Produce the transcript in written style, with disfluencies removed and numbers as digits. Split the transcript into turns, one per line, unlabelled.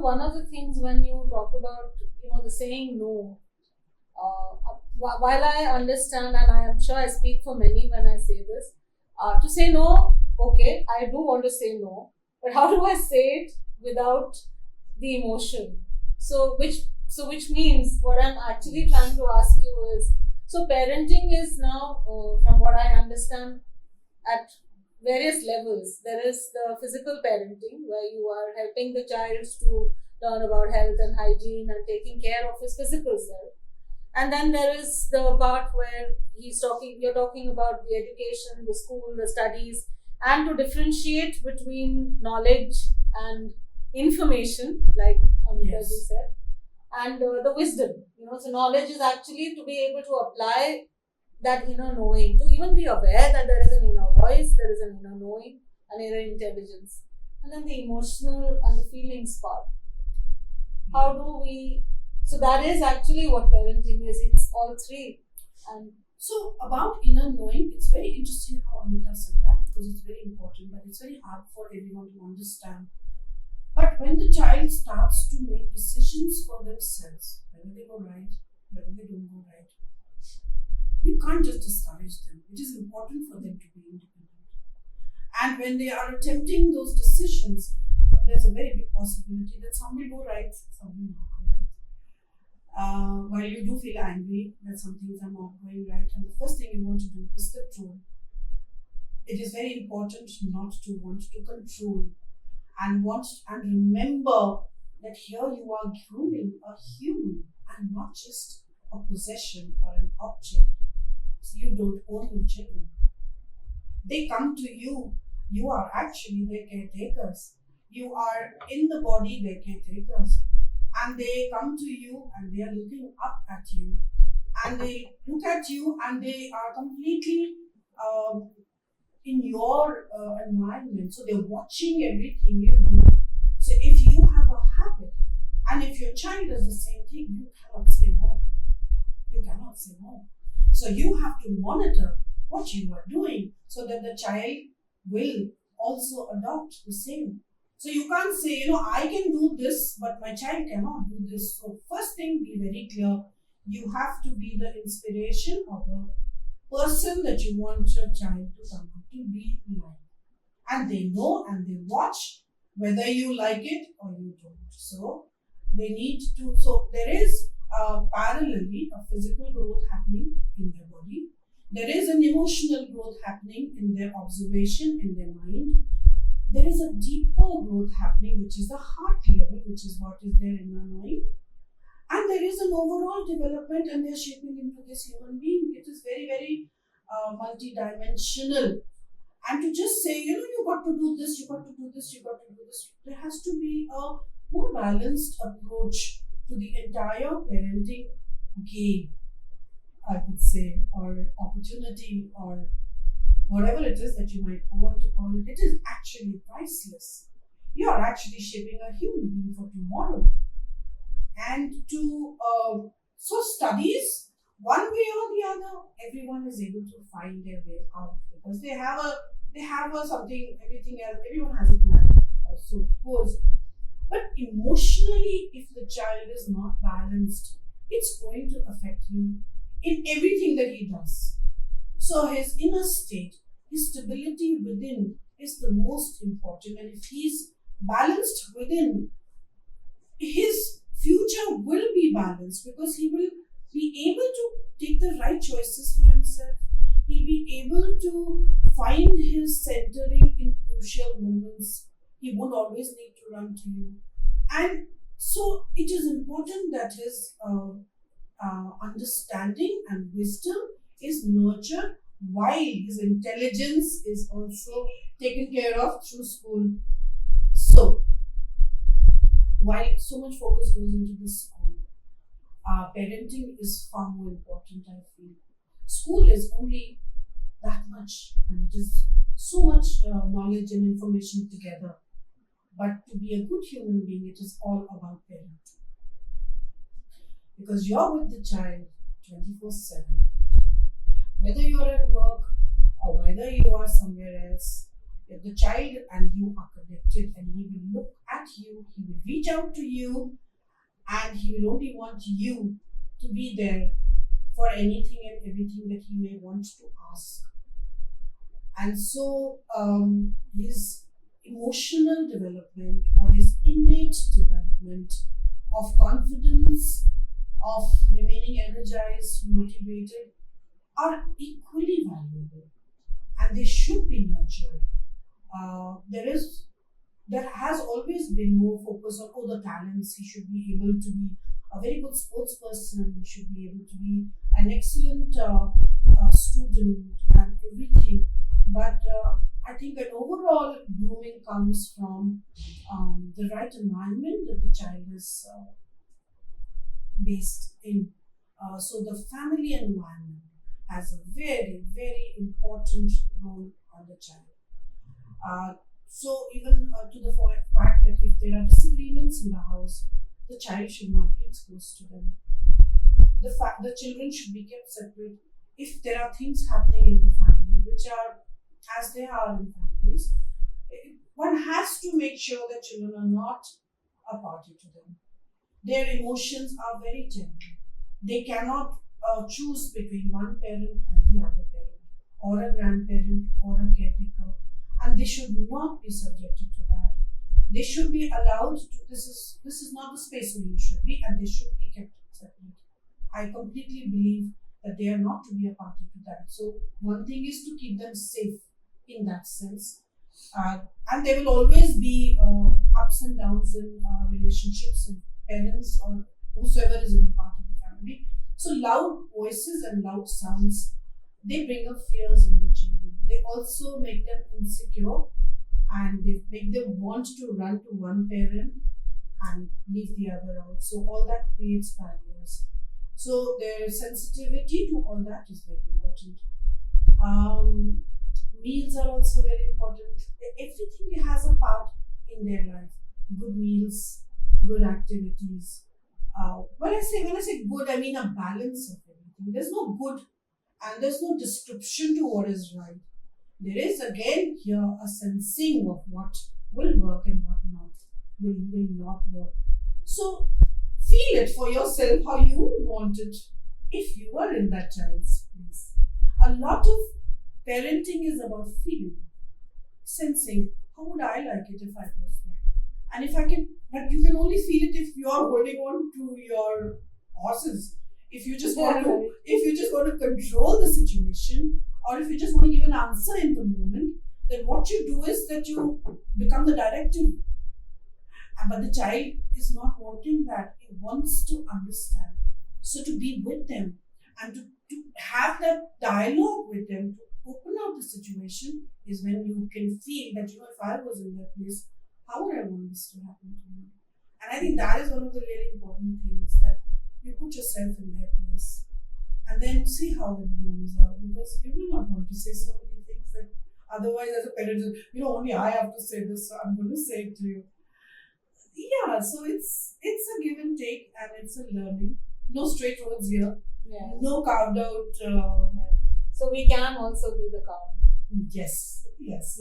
One of the things when you talk about, the saying no, while I understand, and I am sure I speak for many when I say this, to say no, okay, I do want to say no, but how do I say it without the emotion? So, which means what I'm actually trying to ask you is, so parenting is now, from what I understand, at various levels. There is the physical parenting, where you are helping the child to learn about health and hygiene and taking care of his physical self. And then there is the part where you're talking about the education, the school, the studies, and to differentiate between knowledge and information, like Amita ji
Yes.
said, and the wisdom. So knowledge is actually to be able to apply that inner knowing, to even be aware that there is an inner voice, there is an inner knowing, an inner intelligence. And then the emotional and the feelings part. How do we? So that is actually what parenting is. It's all three. And
So about inner knowing, it's very interesting how Amita said that because it's very important, but it's very hard for everyone to understand. But when the child starts to make decisions for themselves, whether they go right, whether they don't go right, you can't just discourage them. It is important for them to be independent. And when they are attempting those decisions, there's a very big possibility that some will go right, some will not go right. While you do feel angry that some things are not going right, and the first thing you want to do is control. It is very important not to want to control and remember that here you are grooming a human and not just a possession or an object. So you don't own your children. They come to you. You are actually their caretakers. You are in the body their caretakers. And they come to you and they are looking up at you. And they look at you and they are completely in your environment. So they're watching everything you do. So if you have a habit and if your child does the same thing, you cannot say no. You cannot say no. So you have to monitor what you are doing so that the child will also adopt the same. So you can't say, I can do this, but my child cannot do this. So first thing, be very clear. You have to be the inspiration or the person that you want your child to come up to be like. And they know and they watch whether you like it or you don't. So they need to, so there is parallelly a physical growth happening in their body. There is an emotional growth happening in their observation, in their mind. There is a deeper growth happening, which is the heart level, which is what is there in their mind. And there is an overall development, and they're shaping into this human being. It is very, very multi-dimensional. And to just say, you got to do this, you got to do this, you got to do this, there has to be a more balanced approach to the entire parenting game, I would say, or opportunity, or whatever it is that you might want to call it. It is actually priceless. You are actually shaping a human being for tomorrow. And so studies, one way or the other, everyone is able to find their way out because they have a something, everything else, everyone has a plan. So suppose, but emotionally, if the child is not balanced, it's going to affect him in everything that he does. So his inner state, his stability within is the most important. And if he's balanced within, his future will be balanced because he will be able to take the right choices for himself. He'll be able to find his centering in crucial moments. He won't always need to run to you. And so it is important that his understanding and wisdom is nurtured while his intelligence is also taken care of through school. So, while so much focus goes into the school, parenting is far more important, I feel. School is only that much, and it is so much knowledge and information together. But to be a good human being, it is all about parenting. Because you're with the child 24/7. Whether you're at work or whether you are somewhere else, If the child and you are connected, and he will look at you, he will reach out to you, and he will only want you to be there for anything and everything that he may want to ask. And so his emotional development or his innate development of confidence, of remaining energized, motivated, are equally valuable, and they should be nurtured. There has always been more focus on the talents. He should be able to be a very good sports person. He should be able to be an excellent student and everything. But I think an overall grooming comes from the right environment that the child is based in. So the family environment has a very, very important role on the child. So even to the fact that if there are disagreements in the house, the child should not be exposed to them. The children should be kept separate. If there are things happening in the family which are as they are in families, one has to make sure that children are not a party to them. Their emotions are very gentle. They cannot choose between one parent and the other parent, or a grandparent, or a caretaker, and they should not be subjected to that. They should be allowed to. This is not the space where you should be, and they should be kept separate. I completely believe that they are not to be a party to that. So one thing is to keep them safe in that sense, and there will always be ups and downs in relationships and parents or whosoever is in the part of the family. So loud voices and loud sounds, they bring up fears in the children. They also make them insecure, and they make them want to run to one parent and leave the other out. So all that creates barriers. So their sensitivity to all that is very important. Meals are also very important. Everything has a part in their life. Good meals, good activities. When I say good, I mean a balance of everything. There's no good and there's no description to what is right. There is again here a sensing of what will work and what will not work. So feel it for yourself how you would want it if you are in that child's place. A lot of parenting is about feeling, sensing. How would I like it if I was there? And if I can, but you can only feel it if you are holding on to your horses. If you just want to control the situation, or if you just want to give an answer in the moment, then what you do is that you become the directive. But the child is not wanting that. He wants to understand. So to be with them and to have that dialogue with them, to open up the situation, is when you can feel that, if I was in their place, how would I want this to happen to me? And I think that is one of the really important things, that you put yourself in their place and then see how it moves out, because you will not want to say so many things that otherwise, as a parent, only I have to say this, so I'm going to say it to you. Yeah, so it's a give and take, and it's a learning. No straight roads here.
Yeah.
No carved out.
So we can also be the calm.
Yes.
Yes.